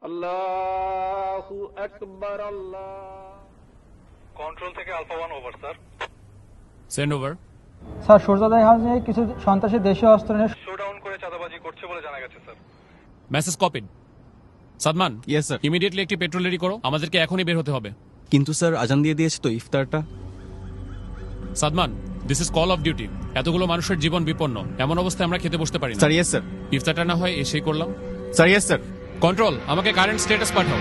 আল্লাহু আকবার। আল্লাহ। কন্ট্রোল থেকে alpha 1 over sir. Send over. Sir সূর্যোদয় হাউসে কিছু সন্ত্রাসী দেশীয় অস্ত্র নিয়ে শোডাউন করে চাঁদাবাজি করছে বলে জানা গেছে sir. Message copied. Sadman, yes sir. Immediately একটি পেট্রোল রেডি করো, আমাদেরকে এখনই বের হতে হবে। কিন্তু স্যার আজান দিয়ে দিয়েছে তো ইফতারটা। Sadman, this is call of duty. এতগুলো মানুষের জীবন বিপন্ন, এমন অবস্থায় আমরা খেতে বসতে পারি না। Sir yes sir. ইফতারটা না হয় এসেই করলাম। Sir yes sir. কন্ট্রোল, আমাকে কারেন্ট স্ট্যাটাস পাঠাও।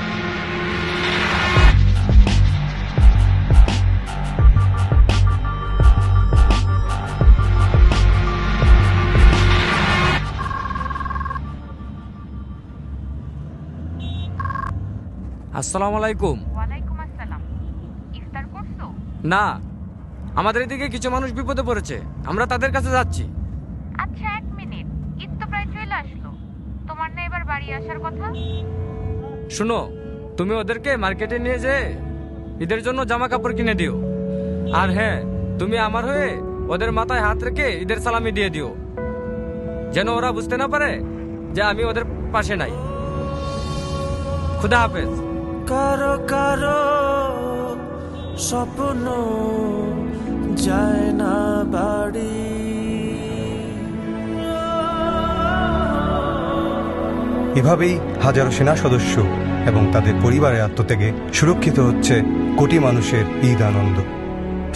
আসসালামু আলাইকুম। ওয়ালাইকুম আসসালাম। ইফতার করছো? না, আমাদের এদিকে কিছু মানুষ বিপদে পড়েছে, আমরা তাদের কাছে যাচ্ছি। আচ্ছা, 1 মিনিট, ঈদ তো প্রায় চলে আসলো, তোমার না এবার বাড়ি আসার কথা? শুনো, তুমি ওদেরকে মার্কেটে নিয়ে যেয়ে ঈদের জন্য জামা কাপড় কিনে দিও। আর হ্যাঁ, তুমি আমার হয়ে ওদের মাথায় হাত রেখে ঈদের সালামি দিয়ে দিও, যেন ওরা বুঝতে না পারে যে আমি ওদের পাশে নাই। খুদা হাফেজ। কারো কারো স্বপ্ন যায় না বাড়ি, এভাবেই হাজারো সেনা সদস্য এবং তাদের পরিবারের আত্মত্যাগে সুরক্ষিত হচ্ছে কোটি মানুষের ঈদ আনন্দ।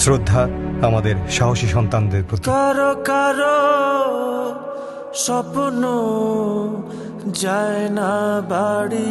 শ্রদ্ধা আমাদের সাহসী সন্তানদের প্রতি। কারো কারো স্বপ্ন যায় না বাড়ি।